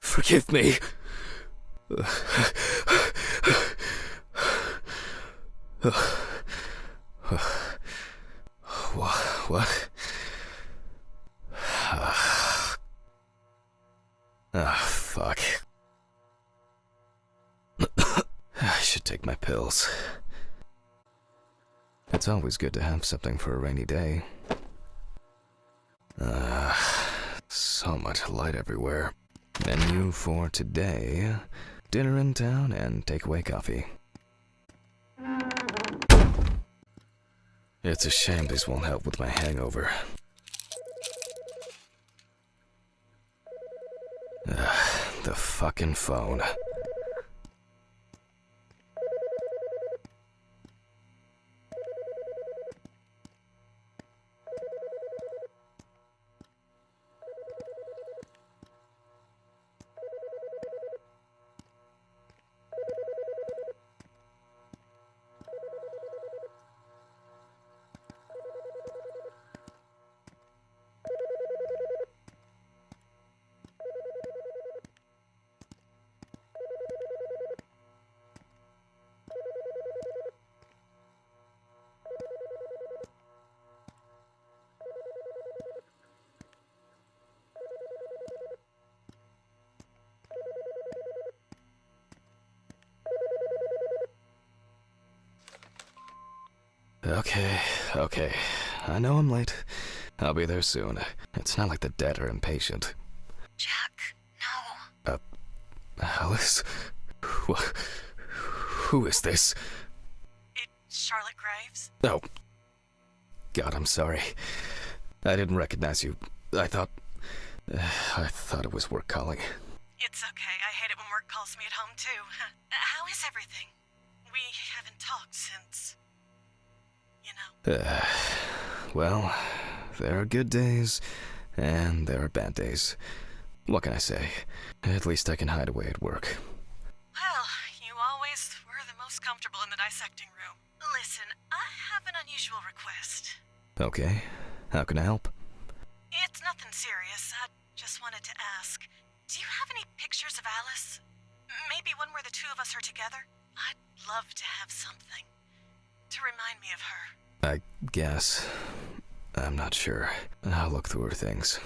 Forgive me. What? Fuck. I should take my pills. It's always good to have something for a rainy day. So much light everywhere. Menu for today: dinner in town and takeaway coffee. It's a shame these won't help with my hangover. The fucking phone. Okay. I know I'm late. I'll be there soon. It's not like the dead are impatient. Jack, no. Alice? Who is this? It's Charlotte Graves. Oh. God, I'm sorry. I didn't recognize you. I thought it was work calling. It's okay. I hate it when work calls me at home, too. How is everything? We haven't talked since... Well, there are good days, and there are bad days. What can I say? At least I can hide away at work. Well, you always were the most comfortable in the dissecting room. Listen, I have an unusual request. Okay, how can I help? It's nothing serious. I just wanted to ask, do you have any pictures of Alice? Maybe one where the two of us are together? I'd love to have something to remind me of her. I guess. I'm not sure. I'll look through her things.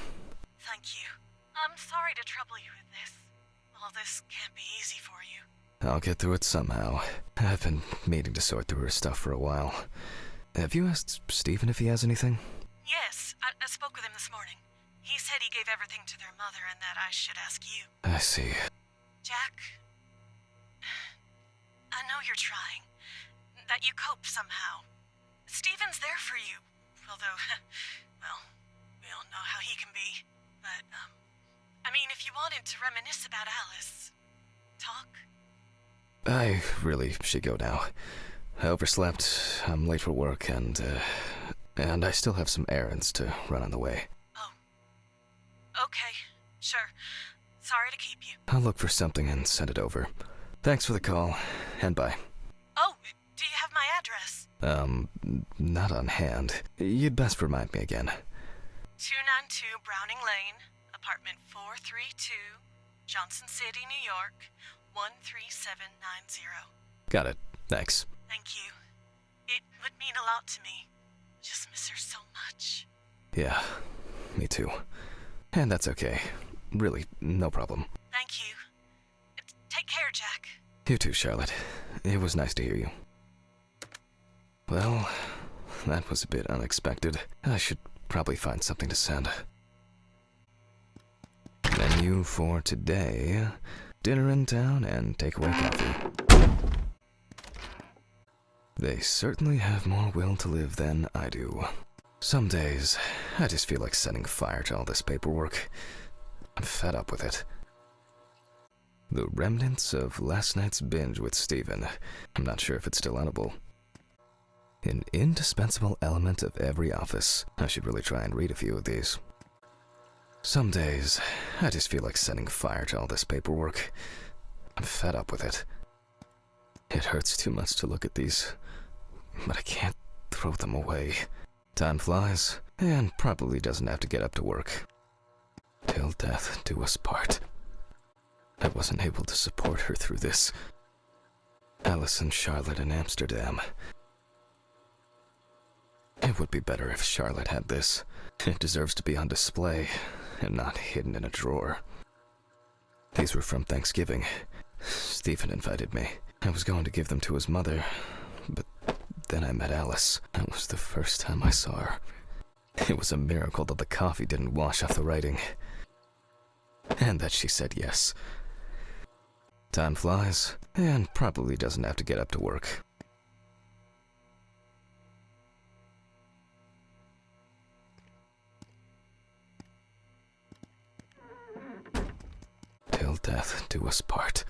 Thank you. I'm sorry to trouble you with this. All this can't be easy for you. I'll get through it somehow. I've been meaning to sort through her stuff for a while. Have you asked Stephen if he has anything? Yes, I spoke with him this morning. He said he gave everything to their mother and that I should ask you. I see. Jack, I know you're trying. That you cope somehow. Stephen's there for you. Although, well, we all know how he can be. But, I mean, if you wanted to reminisce about Alice, talk. I really should go now. I overslept, I'm late for work, and I still have some errands to run on the way. Oh. Okay, sure. Sorry to keep you. I'll look for something and send it over. Thanks for the call, and bye. Oh, do you have my address? Not on hand. You'd best remind me again. 292 Browning Lane, apartment 432, Johnson City, New York, 13790. Got it. Thanks. Thank you. It would mean a lot to me. Just miss her so much. Yeah, me too. And that's okay. Really, no problem. Thank you. Take care, Jack. You too, Charlotte. It was nice to hear you. Well, that was a bit unexpected. I should probably find something to send. Menu for today: dinner in town and takeaway coffee. They certainly have more will to live than I do. Some days, I just feel like setting fire to all this paperwork. I'm fed up with it. The remnants of last night's binge with Stephen. I'm not sure if it's still edible. An indispensable element of every office. I should really try and read a few of these. Some days, I just feel like setting fire to all this paperwork. I'm fed up with it. It hurts too much to look at these, but I can't throw them away. Time flies, and probably doesn't have to get up to work. Till death do us part. I wasn't able to support her through this. Alice and Charlotte in Amsterdam. It would be better if Charlotte had this. It deserves to be on display and not hidden in a drawer. These were from Thanksgiving. Stephen invited me. I was going to give them to his mother, but then I met Alice. That was the first time I saw her. It was a miracle that the coffee didn't wash off the writing. And that she said yes. Time flies, and probably doesn't have to get up to work. Till death do us part.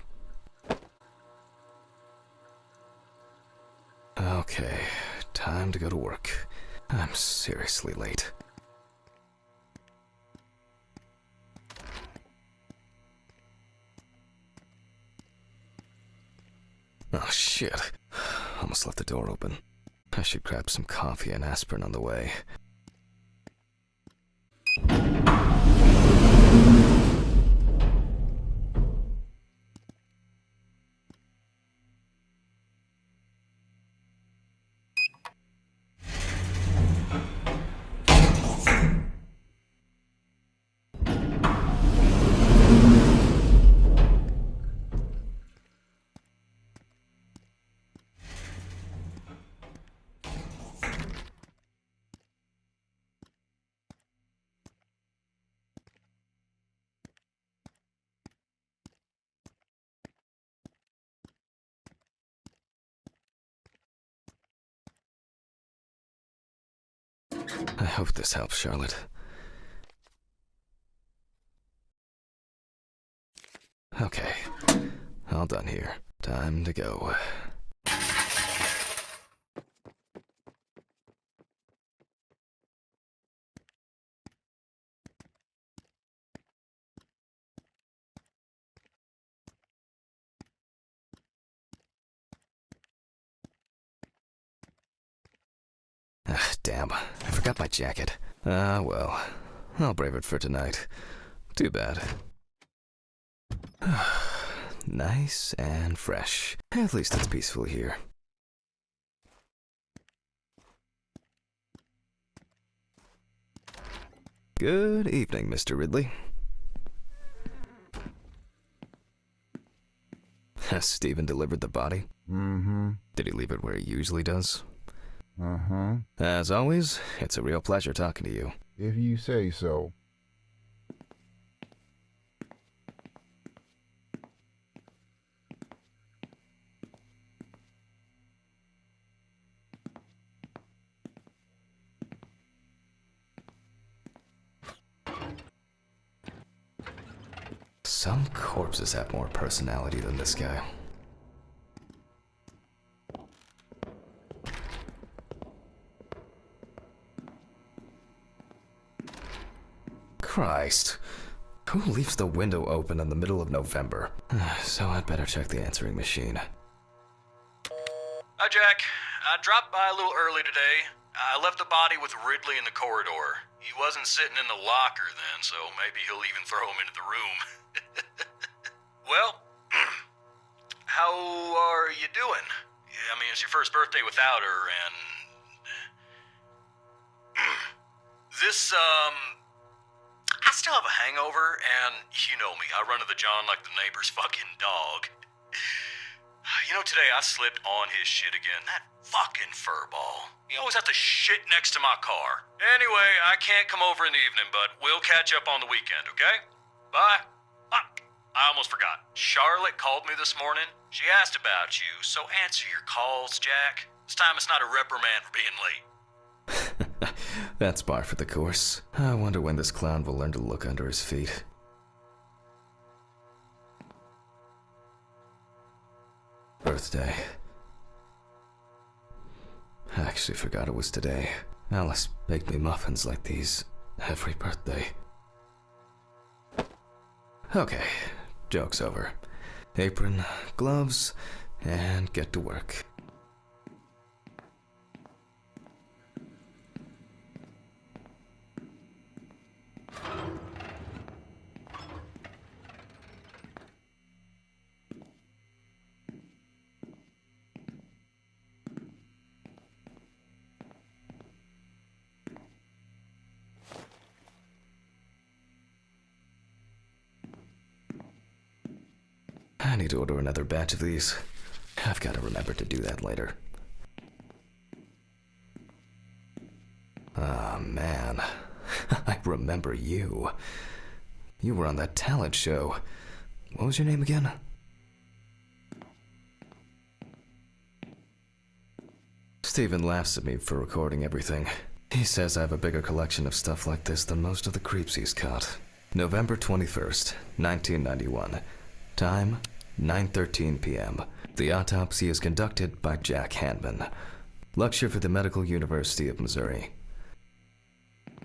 Okay, time to go to work. I'm seriously late. Oh shit. Almost left the door open. I should grab some coffee and aspirin on the way. I hope this helps, Charlotte. Okay, all done here. Time to go. Ah, damn, I forgot my jacket. Ah, well, I'll brave it for tonight. Too bad. Nice and fresh. At least it's peaceful here. Good evening, Mr. Ridley. Has Stephen delivered the body? Mm-hmm. Did he leave it where he usually does? Uh-huh. As always, it's a real pleasure talking to you. If you say so. Some corpses have more personality than this guy. Christ. Who leaves the window open in the middle of November? So I'd better check the answering machine. Hi, Jack. I dropped by a little early today. I left the body with Ridley in the corridor. He wasn't sitting in the locker then, so maybe he'll even throw him into the room. Well, how are you doing? I mean, it's your first birthday without her, and... This, I still have a hangover, and you know me, I run to the John like the neighbor's fucking dog. You know, today I slipped on his shit again. That fucking furball. He always has to shit next to my car. Anyway, I can't come over in the evening, but we'll catch up on the weekend, okay? Bye. I almost forgot. Charlotte called me this morning. She asked about you, so answer your calls, Jack. This time it's not a reprimand for being late. That's par for the course. I wonder when this clown will learn to look under his feet. Birthday. I actually forgot it was today. Alice baked me muffins like these every birthday. Okay, joke's over. Apron, gloves, and get to work. I need to order another batch of these. I've got to remember to do that later. Ah, man. I remember you. You were on that talent show. What was your name again? Steven laughs at me for recording everything. He says I have a bigger collection of stuff like this than most of the creeps he's caught. November 21st, 1991. Time, 9:13 p.m. The autopsy is conducted by Jack Hanman. Lecture for the Medical University of Missouri.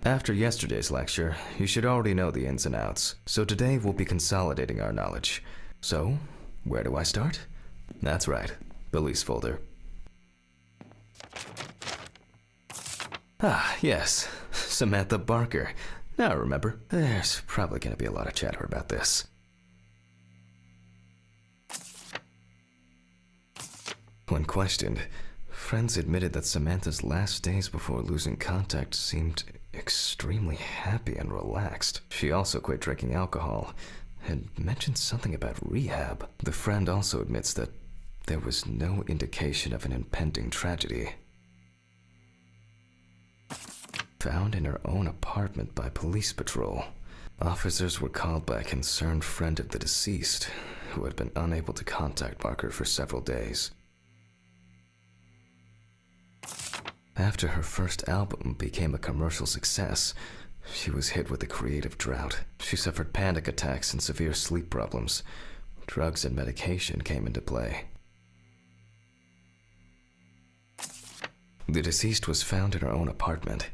After yesterday's lecture, you should already know the ins and outs, so today we'll be consolidating our knowledge. So, where do I start? That's right, police folder. Ah, yes, Samantha Barker. Now I remember. There's probably going to be a lot of chatter about this. When questioned, friends admitted that Samantha's last days before losing contact seemed extremely happy and relaxed. She also quit drinking alcohol and mentioned something about rehab. The friend also admits that there was no indication of an impending tragedy. Found in her own apartment by police patrol. Officers were called by a concerned friend of the deceased, who had been unable to contact Barker for several days. After her first album became a commercial success, she was hit with a creative drought. She suffered panic attacks and severe sleep problems. Drugs and medication came into play. The deceased was found in her own apartment,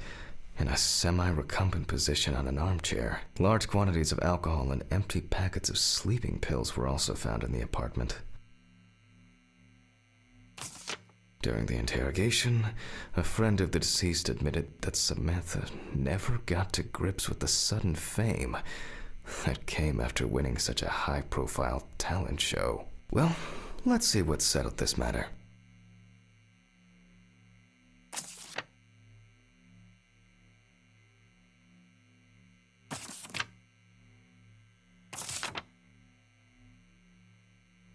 in a semi-recumbent position on an armchair. Large quantities of alcohol and empty packets of sleeping pills were also found in the apartment. During the interrogation, a friend of the deceased admitted that Samantha never got to grips with the sudden fame that came after winning such a high-profile talent show. Well, let's see what settled this matter.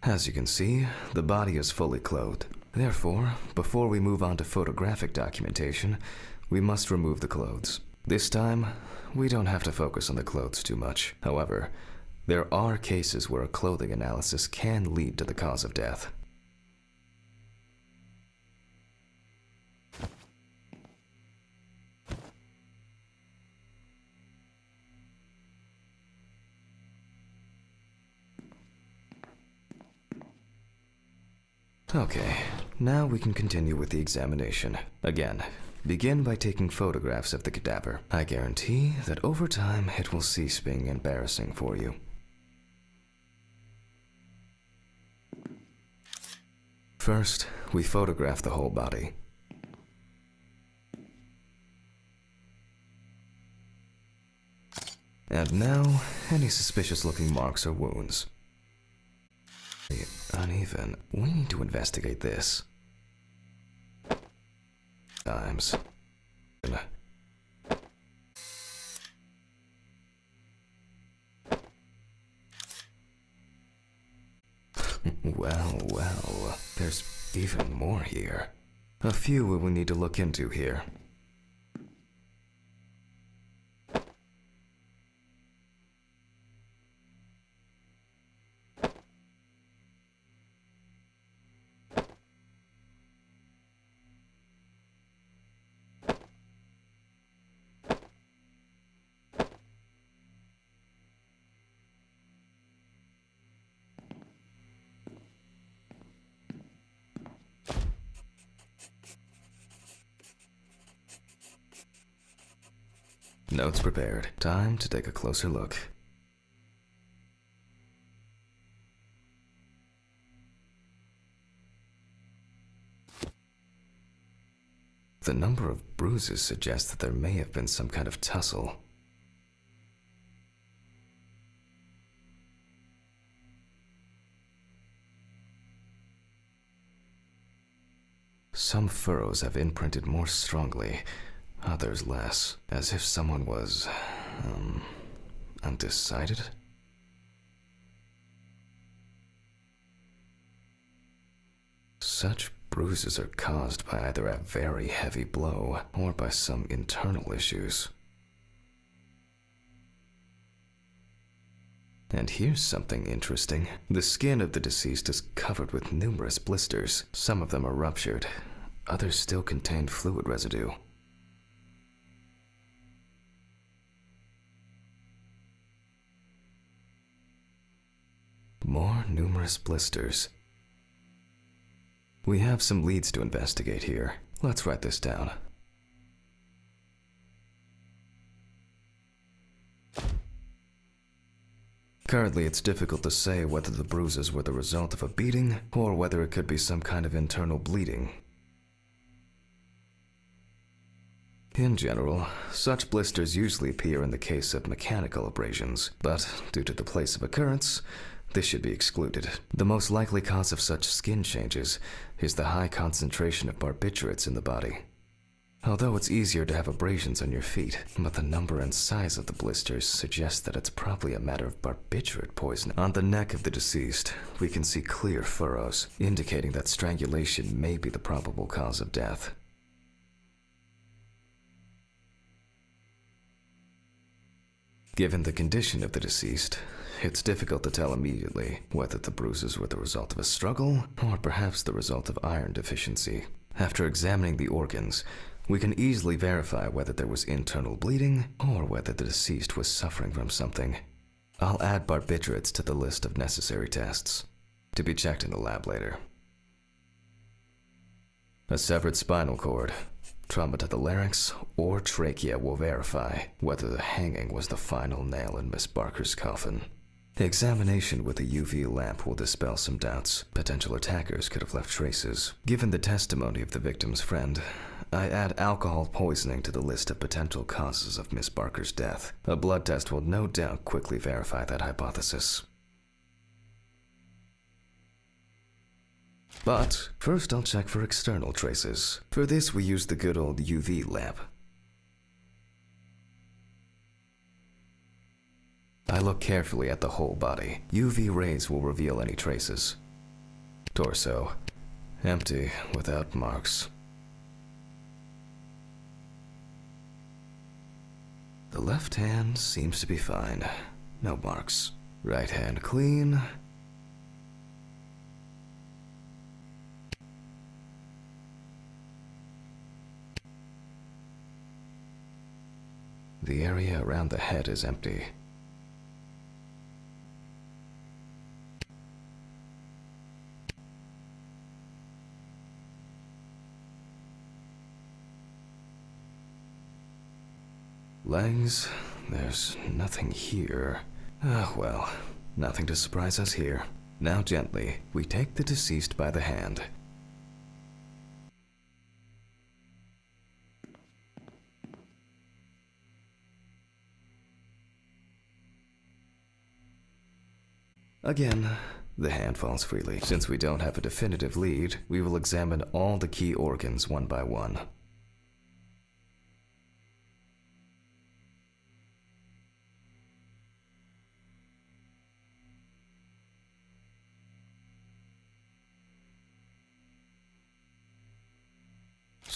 As you can see, the body is fully clothed. Therefore, before we move on to photographic documentation, we must remove the clothes. This time, we don't have to focus on the clothes too much. However, there are cases where a clothing analysis can lead to the cause of death. Okay, now we can continue with the examination. Again, begin by taking photographs of the cadaver. I guarantee that over time it will cease being embarrassing for you. First, we photograph the whole body. And now, any suspicious-looking marks or wounds. Uneven. We need to investigate this. Times. Well, there's even more here. A few we will need to look into here. Notes prepared. Time to take a closer look. The number of bruises suggests that there may have been some kind of tussle. Some furrows have imprinted more strongly, others less, as if someone was, undecided? such bruises are caused by either a very heavy blow or by some internal issues. And here's something interesting. The skin of the deceased is covered with numerous blisters. Some of them are ruptured, others still contain fluid residue. More numerous blisters. We have some leads to investigate here. Let's write this down. Currently, it's difficult to say whether the bruises were the result of a beating or whether it could be some kind of internal bleeding. In general, such blisters usually appear in the case of mechanical abrasions, but due to the place of occurrence, this should be excluded. The most likely cause of such skin changes is the high concentration of barbiturates in the body. Although it's easier to have abrasions on your feet, but the number and size of the blisters suggests that it's probably a matter of barbiturate poisoning. On the neck of the deceased, we can see clear furrows, indicating that strangulation may be the probable cause of death. Given the condition of the deceased, it's difficult to tell immediately whether the bruises were the result of a struggle or perhaps the result of iron deficiency. After examining the organs, we can easily verify whether there was internal bleeding or whether the deceased was suffering from something. I'll add barbiturates to the list of necessary tests, to be checked in the lab later. A severed spinal cord, trauma to the larynx, or trachea will verify whether the hanging was the final nail in Miss Barker's coffin. The examination with a UV lamp will dispel some doubts. Potential attackers could have left traces. Given the testimony of the victim's friend, I add alcohol poisoning to the list of potential causes of Miss Barker's death. A blood test will no doubt quickly verify that hypothesis. But first I'll check for external traces. For this we use the good old UV lamp. I look carefully at the whole body. UV rays will reveal any traces. Torso, empty, without marks. The left hand seems to be fine. No marks. Right hand clean. The area around the head is empty. Legs, there's nothing here. Well, nothing to surprise us here. Now gently, we take the deceased by the hand. Again, the hand falls freely. Since we don't have a definitive lead, we will examine all the key organs one by one.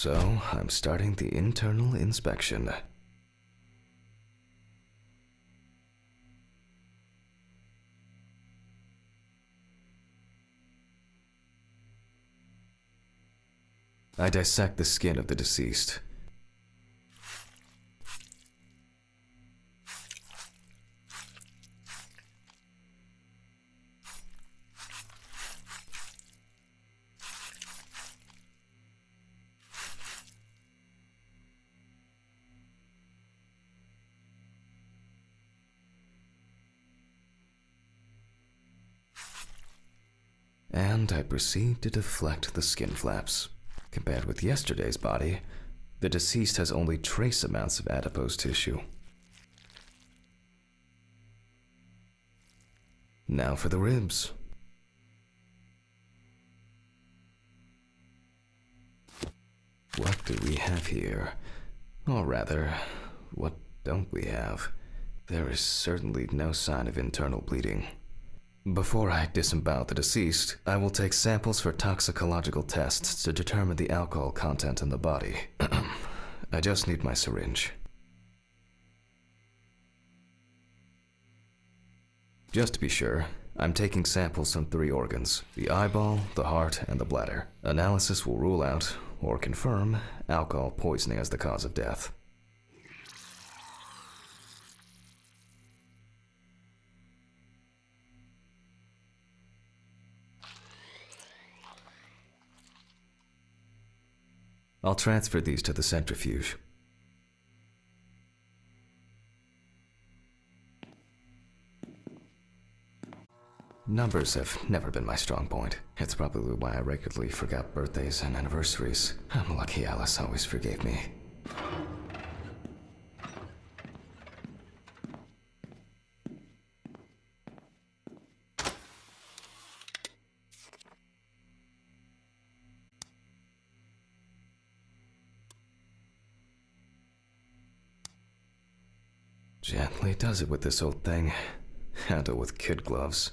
So, I'm starting the internal inspection. I dissect the skin of the deceased. And I proceed to deflect the skin flaps. Compared with yesterday's body, the deceased has only trace amounts of adipose tissue. Now for the ribs. What do we have here? Or rather, what don't we have? There is certainly no sign of internal bleeding. Before I disembowel the deceased, I will take samples for toxicological tests to determine the alcohol content in the body. I just need my syringe. Just to be sure, I'm taking samples from 3 organs: the eyeball, the heart, and the bladder. Analysis will rule out, or confirm, alcohol poisoning as the cause of death. I'll transfer these to the centrifuge. Numbers have never been my strong point. It's probably why I regularly forgot birthdays and anniversaries. I'm lucky Alice always forgave me. Gently does it with this old thing. Handle with kid gloves.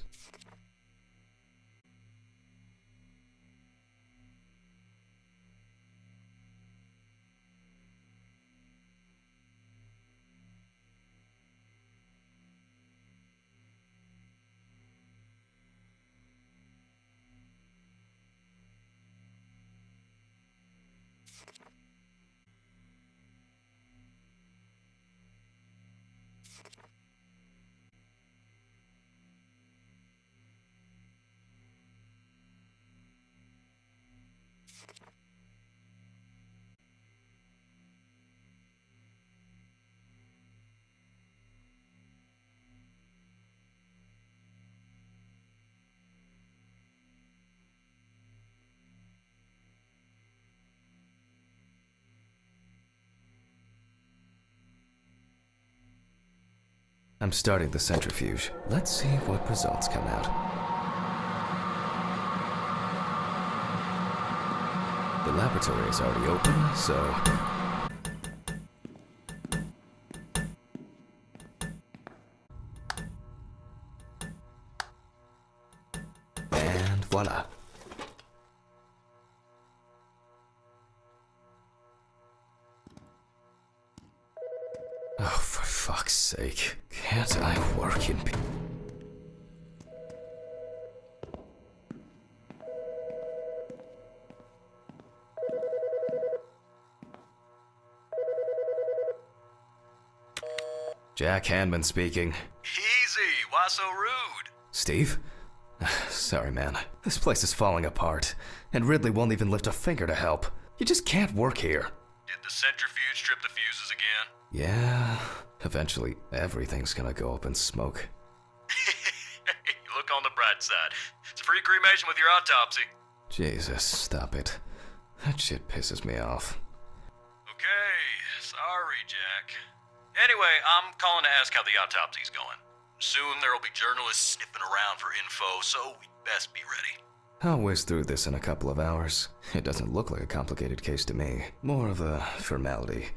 I'm starting the centrifuge. Let's see what results come out. The laboratory is already open, so... And voila. Oh, for fuck's sake. Can't I work in peace? Jack Hanman speaking. Easy, why so rude? Steve? Sorry, man. This place is falling apart, and Ridley won't even lift a finger to help. You just can't work here. Did the centrifuge strip the fuses again? Yeah, eventually everything's gonna go up in smoke. Look on the bright side. It's a free cremation with your autopsy. Jesus, stop it. That shit pisses me off. Okay, sorry, Jack. Anyway, I'm calling to ask how the autopsy's going. Soon there'll be journalists sniffing around for info, so we'd best be ready. I'll whiz through this in a couple of hours. It doesn't look like a complicated case to me. More of a formality.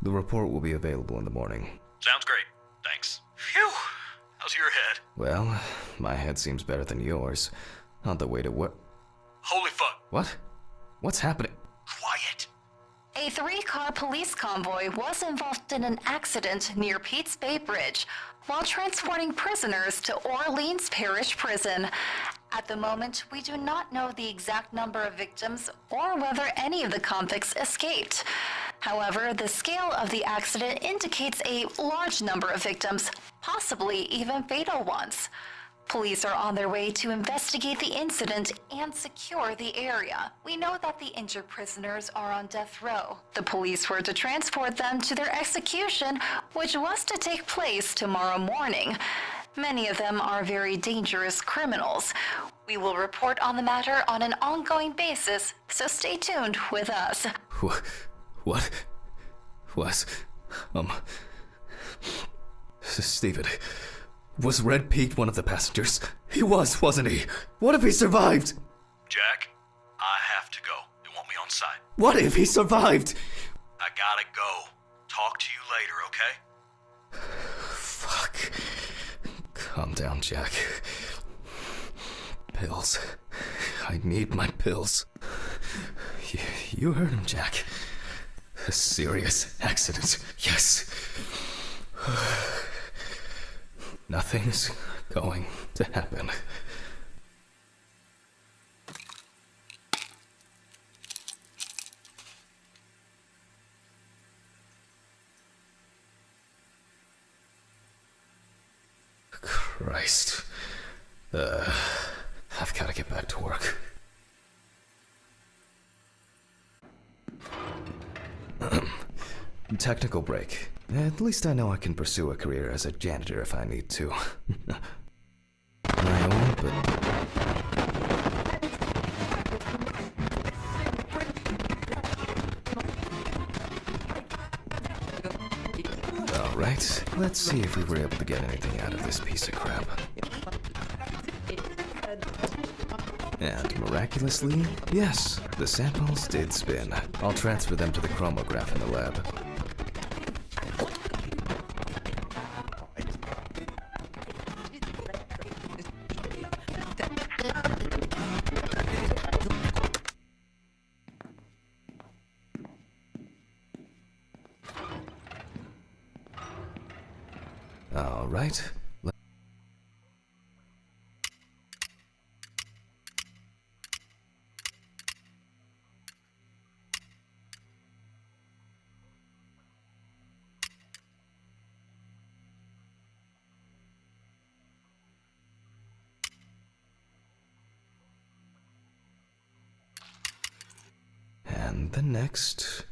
The report will be available in the morning. Sounds great. Thanks. Phew! How's your head? Well, my head seems better than yours. On the way to work. Holy fuck! What? What's happening? Quiet! A 3-car police convoy was involved in an accident near Pete's Bay Bridge while transporting prisoners to Orleans Parish Prison. At the moment, we do not know the exact number of victims or whether any of the convicts escaped. However, the scale of the accident indicates a large number of victims, possibly even fatal ones. Police are on their way to investigate the incident and secure the area. We know that the injured prisoners are on death row. The police were to transport them to their execution, which was to take place tomorrow morning. Many of them are very dangerous criminals. We will report on the matter on an ongoing basis, so stay tuned with us. What? Steven, was Red Pete one of the passengers? He was, wasn't he? What if he survived? Jack, I have to go. They want me on site. What if he survived? I gotta go. Talk to you later, okay? Fuck. Calm down, Jack. pills. I need my pills. You heard him, Jack. A serious accident, yes. Nothing's going to happen. Christ. I've got to get back to work. Technical break. At least I know I can pursue a career as a janitor if I need to. I won't, but... Alright, let's see if we were able to get anything out of this piece of crap. And miraculously, yes, the samples did spin. I'll transfer them to the chromograph in the lab. All right. And the next...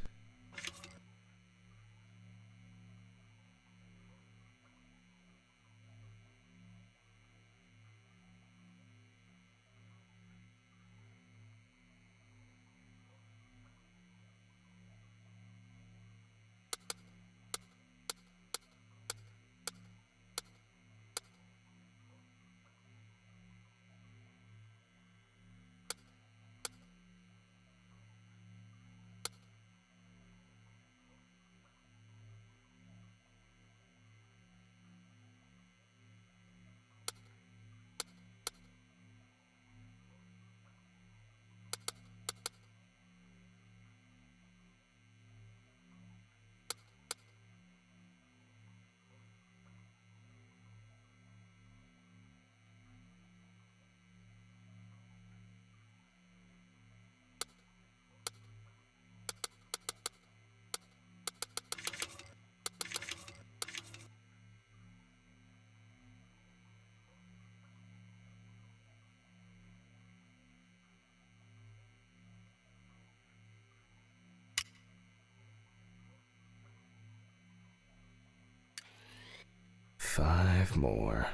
Five more.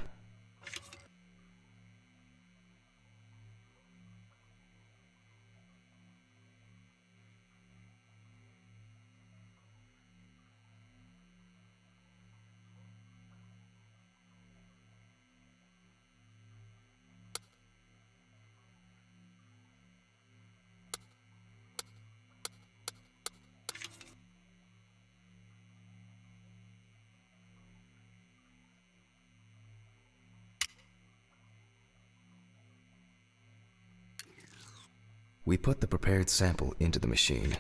We put the prepared sample into the machine.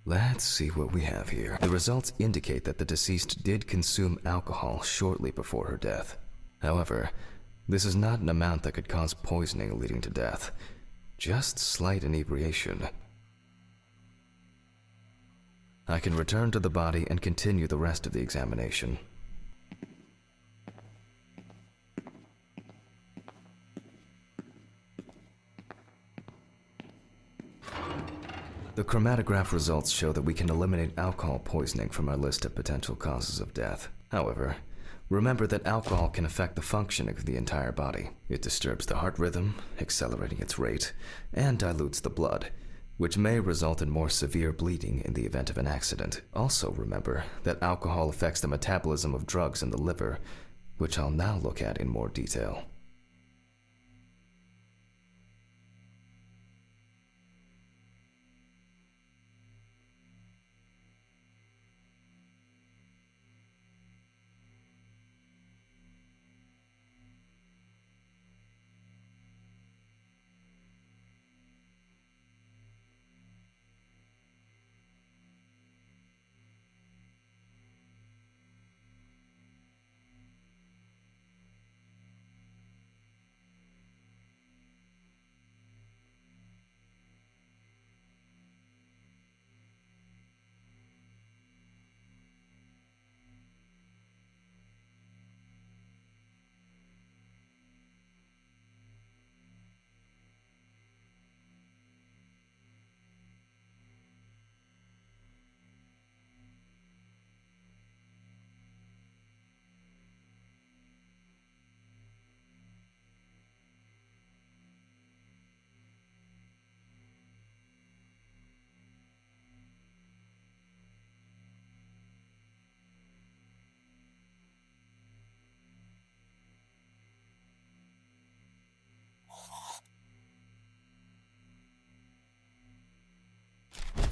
Let's see what we have here. The results indicate that the deceased did consume alcohol shortly before her death. However, this is not an amount that could cause poisoning leading to death, just slight inebriation. I can return to the body and continue the rest of the examination. The chromatograph results show that we can eliminate alcohol poisoning from our list of potential causes of death. However, remember that alcohol can affect the functioning of the entire body. It disturbs the heart rhythm, accelerating its rate, and dilutes the blood, which may result in more severe bleeding in the event of an accident. Also remember that alcohol affects the metabolism of drugs in the liver, which I'll now look at in more detail.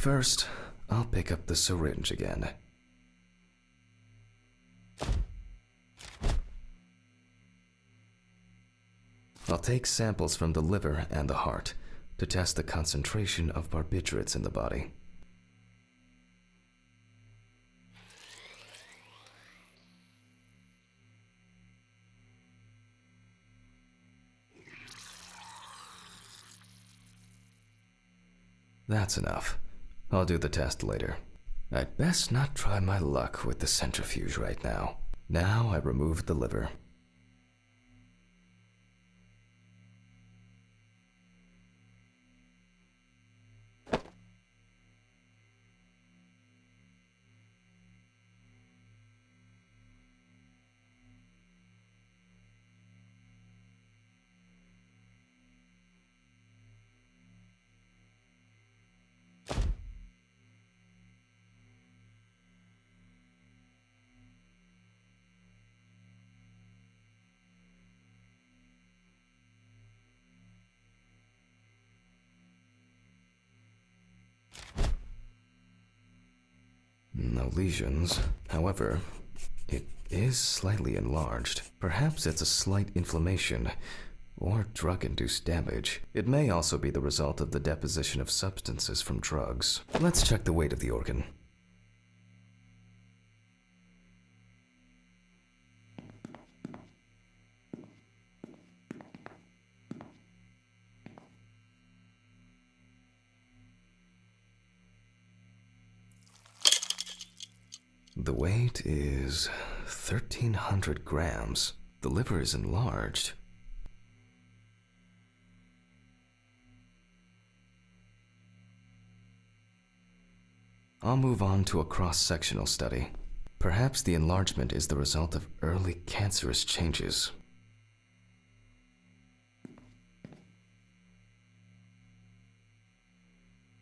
First, I'll pick up the syringe again. I'll take samples from the liver and the heart to test the concentration of barbiturates in the body. That's enough. I'll do the test later. I'd best not try my luck with the centrifuge right now. Now I remove the liver. No lesions. However, it is slightly enlarged. Perhaps it's a slight inflammation or drug-induced damage. It may also be the result of the deposition of substances from drugs. Let's check the weight of the organ. The weight is 1,300 grams. The liver is enlarged. I'll move on to a cross-sectional study. Perhaps the enlargement is the result of early cancerous changes.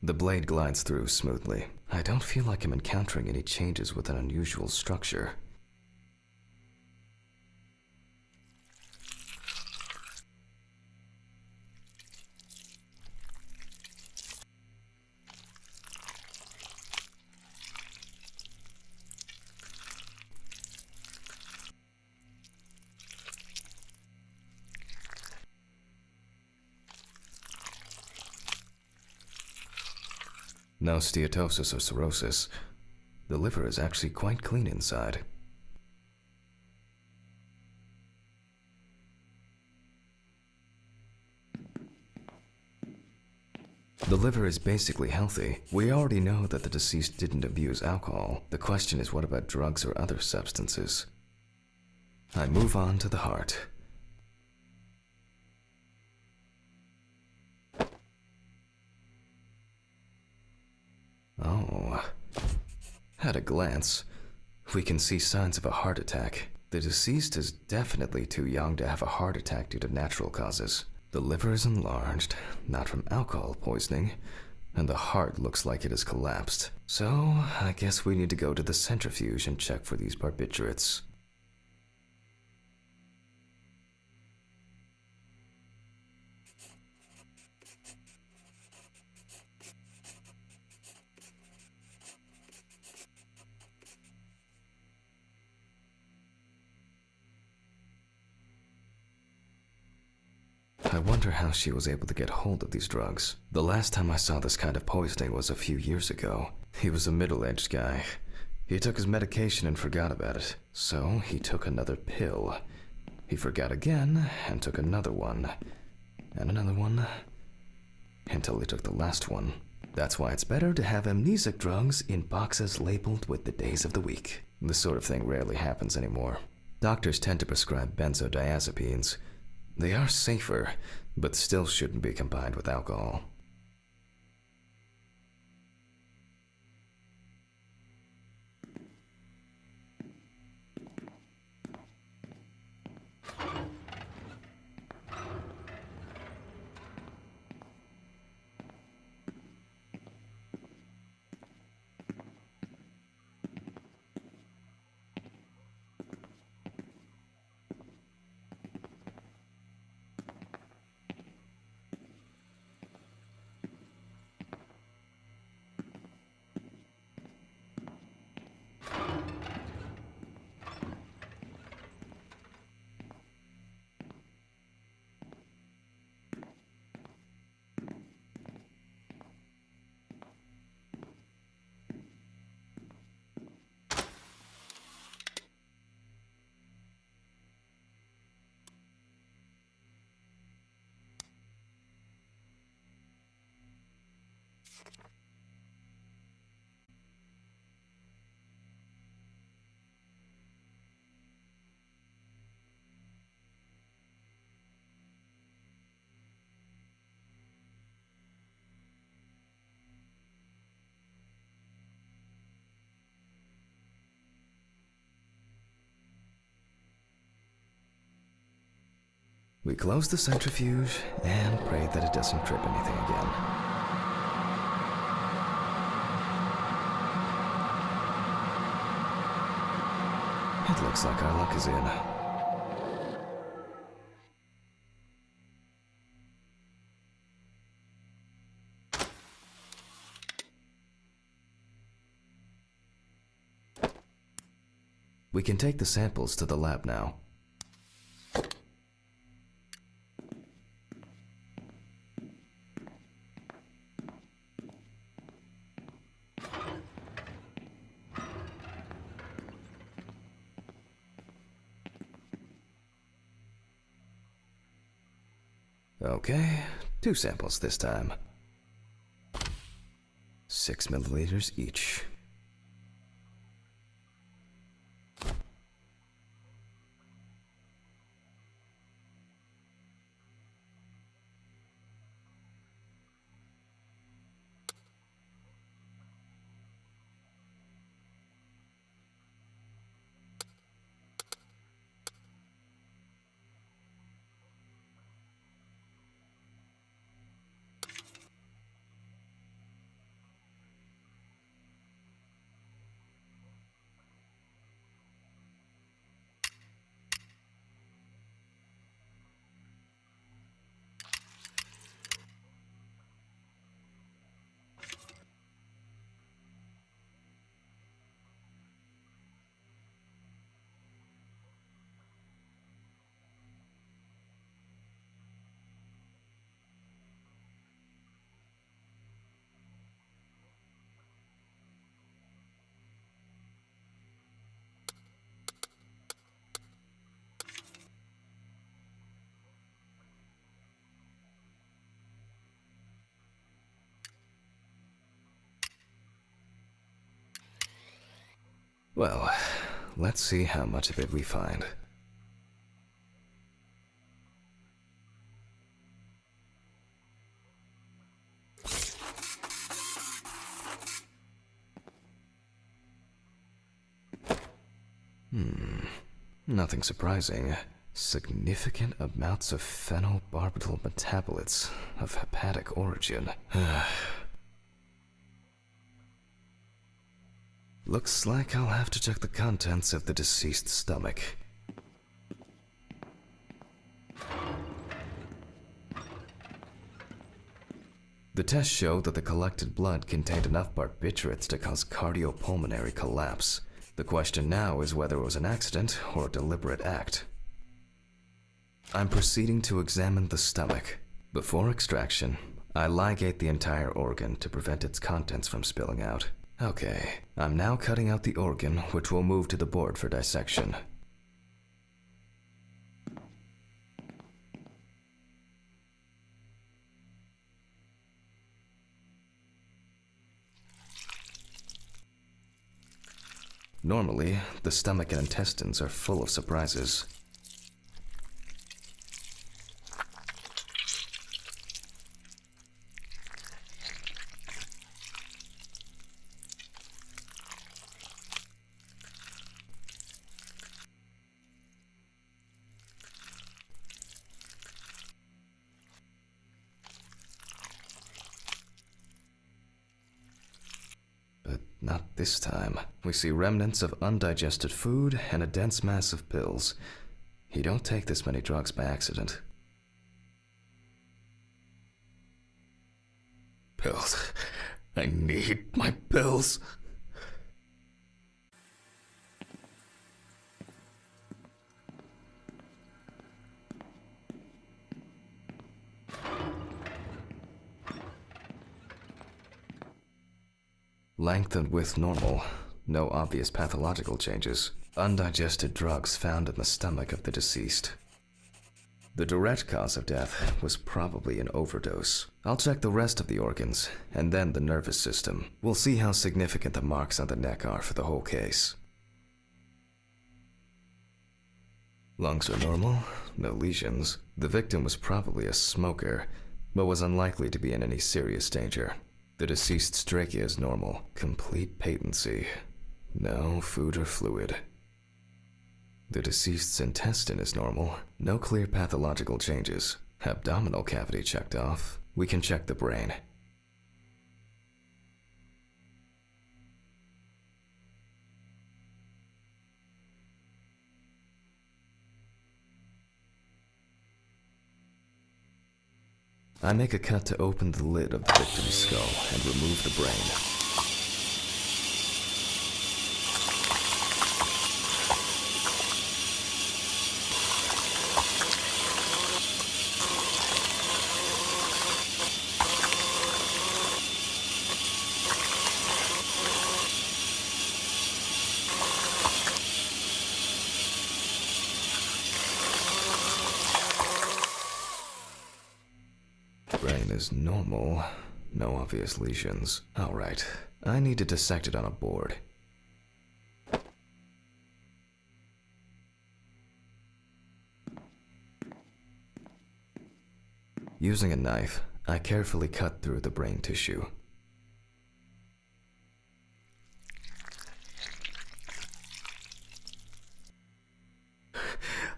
The blade glides through smoothly. I don't feel like I'm encountering any changes with an unusual structure. No steatosis or cirrhosis. The liver is actually quite clean inside. The liver is basically healthy. We already know that the deceased didn't abuse alcohol. The question is, what about drugs or other substances? I move on to the heart. Oh, at a glance, we can see signs of a heart attack. The deceased is definitely too young to have a heart attack due to natural causes. The liver is enlarged, not from alcohol poisoning, and the heart looks like it has collapsed. So, I guess we need to go to the centrifuge and check for these barbiturates. I wonder how she was able to get hold of these drugs. The last time I saw this kind of poisoning was a few years ago. He was a middle-aged guy. He took his medication and forgot about it. So he took another pill. He forgot again and took another one. And another one. Until he took the last one. That's why it's better to have amnesic drugs in boxes labeled with the days of the week. This sort of thing rarely happens anymore. Doctors tend to prescribe benzodiazepines. They are safer, but still shouldn't be combined with alcohol. We close the centrifuge and pray that it doesn't trip anything again. It looks like our luck is in. We can take the samples to the lab now. Okay, 2 samples this time. 6 milliliters each. Well, let's see how much of it we find. Nothing surprising. Significant amounts of phenobarbital metabolites of hepatic origin. Looks like I'll have to check the contents of the deceased's stomach. The tests showed that the collected blood contained enough barbiturates to cause cardiopulmonary collapse. The question now is whether it was an accident or a deliberate act. I'm proceeding to examine the stomach. Before extraction, I ligate the entire organ to prevent its contents from spilling out. Okay, I'm now cutting out the organ, which will move to the board for dissection. Normally, the stomach and intestines are full of surprises. Not this time. We see remnants of undigested food and a dense mass of pills. You don't take this many drugs by accident. Pills. I need my pills. Length and width normal. No obvious pathological changes. Undigested drugs found in the stomach of the deceased. The direct cause of death was probably an overdose. I'll check the rest of the organs, and then the nervous system. We'll see how significant the marks on the neck are for the whole case. Lungs are normal, no lesions. The victim was probably a smoker, but was unlikely to be in any serious danger. The deceased's trachea is normal, complete patency. No food or fluid. The deceased's intestine is normal. No clear pathological changes. Abdominal cavity checked off. We can check the brain. I make a cut to open the lid of the victim's skull and remove the brain. Brain is normal. No obvious lesions. Alright, I need to dissect it on a board. Using a knife, I carefully cut through the brain tissue.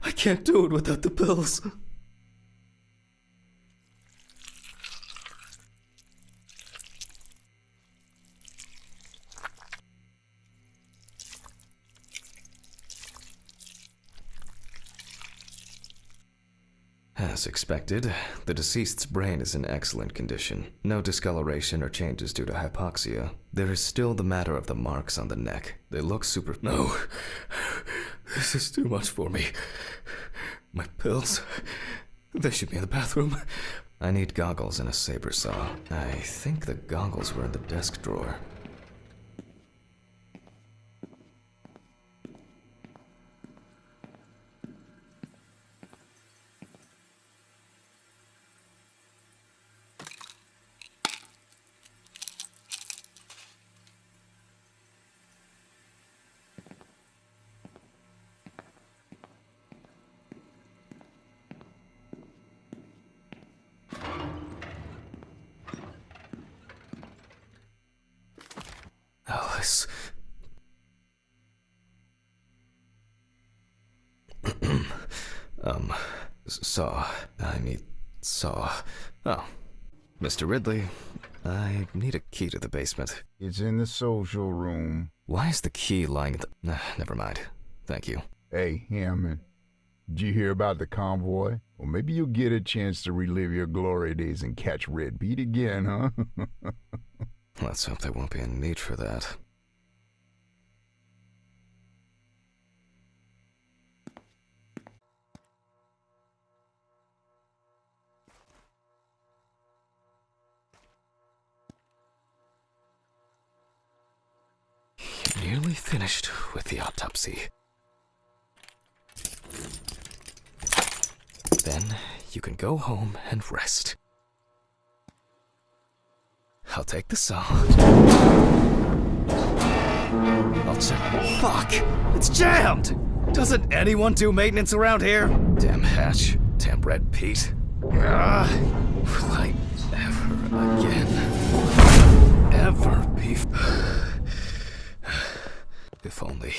I can't do it without the pills. As expected, the deceased's brain is in excellent condition. No discoloration or changes due to hypoxia. There is still the matter of the marks on the neck. They look super... No. This is too much for me. My pills... They should be in the bathroom. I need goggles and a saber saw. I think the goggles were in the desk drawer. Alice. Saw. I need saw. Oh. Mr. Ridley, I need a key to the basement. It's in the social room. Why is the key lying at the... never mind. Thank you. Hey, Hammond. Did you hear about the convoy? Well, maybe you'll get a chance to relive your glory days and catch Red Pete again, huh? Let's hope there won't be a need for that. Nearly finished with the autopsy. Then you can go home and rest. I'll take the saw. I'll check. Fuck! It's jammed! Doesn't anyone do maintenance around here? Damn hatch. Damn Red Pete. Will I ever again? Ever be... If only...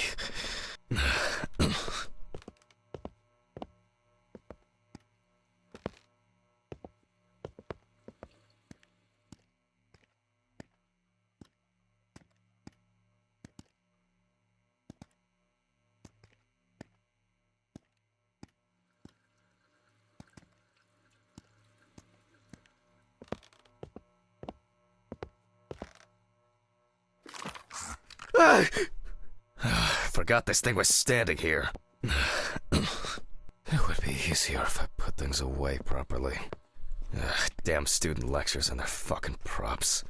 Forgot this thing was standing here. It would be easier if I put things away properly. Damn student lectures and their fucking props.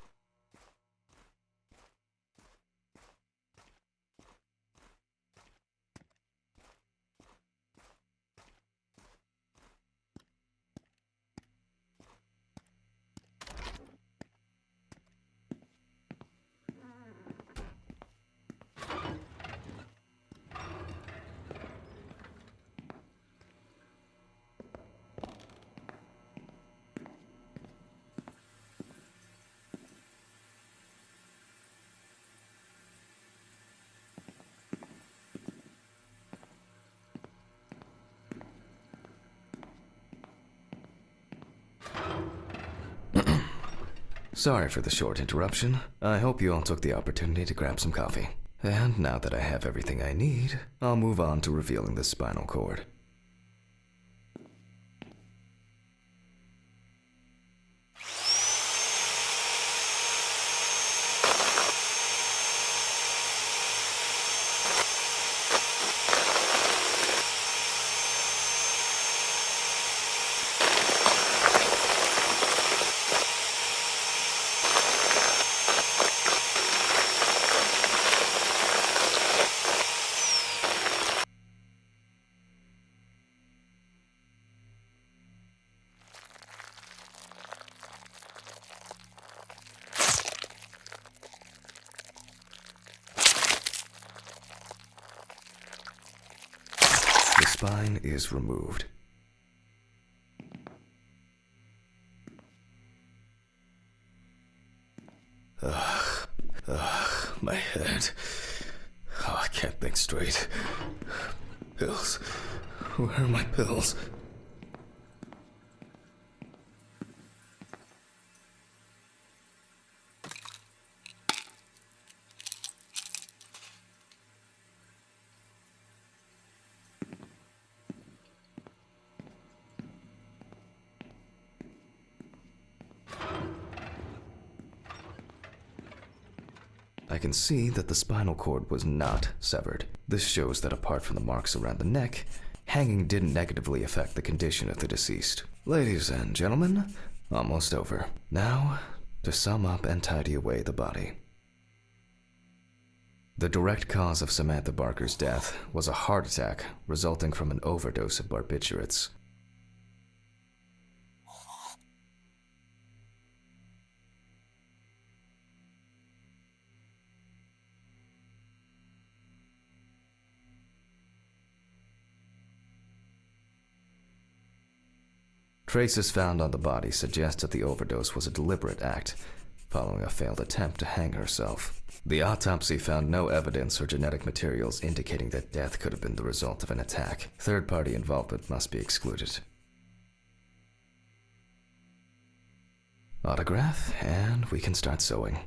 Sorry for the short interruption. I hope you all took the opportunity to grab some coffee. And now that I have everything I need, I'll move on to revealing the spinal cord. The spine is removed. My head. Oh, I can't think straight. Pills. Where are my pills? I can see that the spinal cord was not severed. This shows that apart from the marks around the neck, hanging didn't negatively affect the condition of the deceased. Ladies and gentlemen, almost over. Now, to sum up and tidy away the body. The direct cause of Samantha Barker's death was a heart attack resulting from an overdose of barbiturates. Traces found on the body suggest that the overdose was a deliberate act, following a failed attempt to hang herself. The autopsy found no evidence or genetic materials indicating that death could have been the result of an attack. Third-party involvement must be excluded. Autograph, and we can start sewing.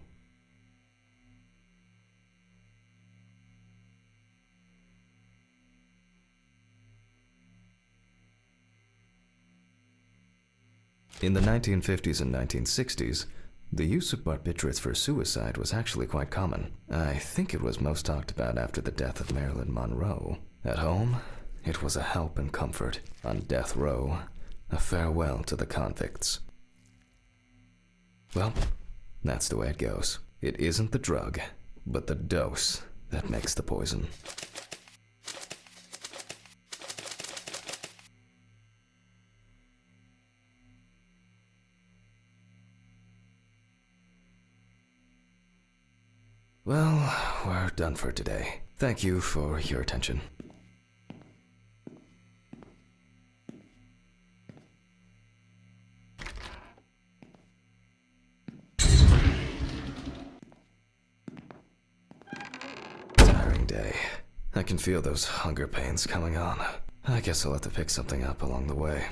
In the 1950s and 1960s, the use of barbiturates for suicide was actually quite common. I think it was most talked about after the death of Marilyn Monroe. At home, it was a help and comfort. On death row, a farewell to the convicts. Well, that's the way it goes. It isn't the drug, but the dose that makes the poison. Well, we're done for today. Thank you for your attention. Tiring day. I can feel those hunger pains coming on. I guess I'll have to pick something up along the way.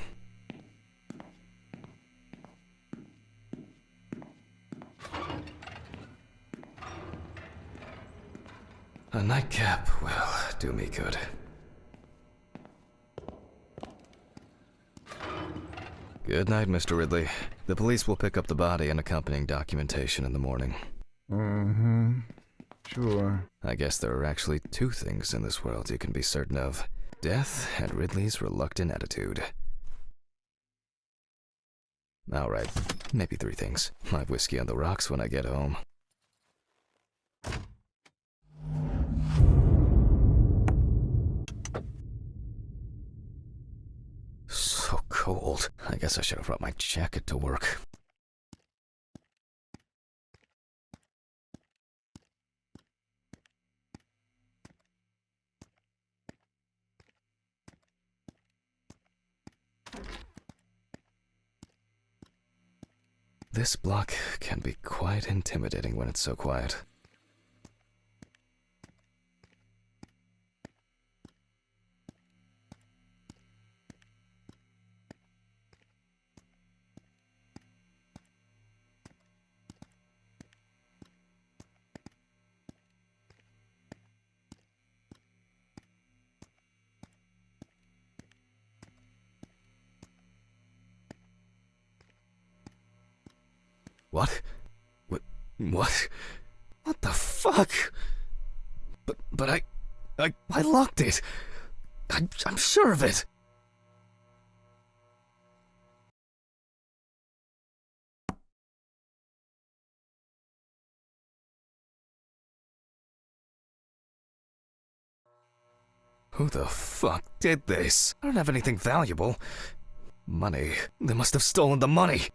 A nightcap will do me good. Good night, Mr. Ridley. The police will pick up the body and accompanying documentation in the morning. Sure. I guess there are actually two things in this world you can be certain of. Death and Ridley's reluctant attitude. Alright, maybe three things. My whiskey on the rocks when I get home. So cold. I guess I should have brought my jacket to work. This block can be quite intimidating when it's so quiet. What? What? What the fuck? But I locked it. I'm sure of it. Who the fuck did this? I don't have anything valuable. Money. They must have stolen the money.